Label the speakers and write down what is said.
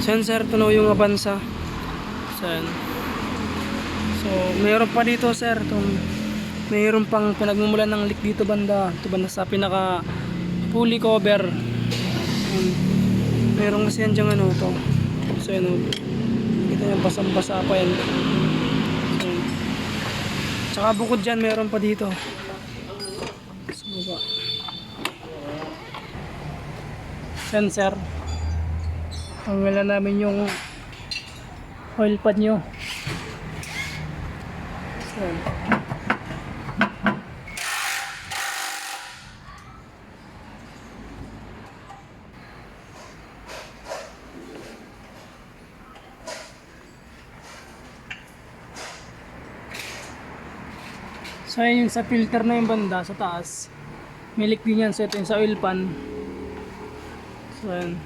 Speaker 1: So yan sir, tunaw yung Avanza. So yan. So mayroon pa dito sir, mayroon pang pinagmumulan ng leak dito banda. Ito banda sa pinaka fully cover. Mayroon kasi yan dyan ano to. So yan o. Kita nyo basang-basa pa yan. So, yan. Tsaka bukod dyan mayroon pa dito. Sa baba. Sensor. Ang wala namin yung oil pad nyo. So, so yun yung sa filter na yung banda sa taas. May leak din yan. So ito yung sa oil pan. So yan.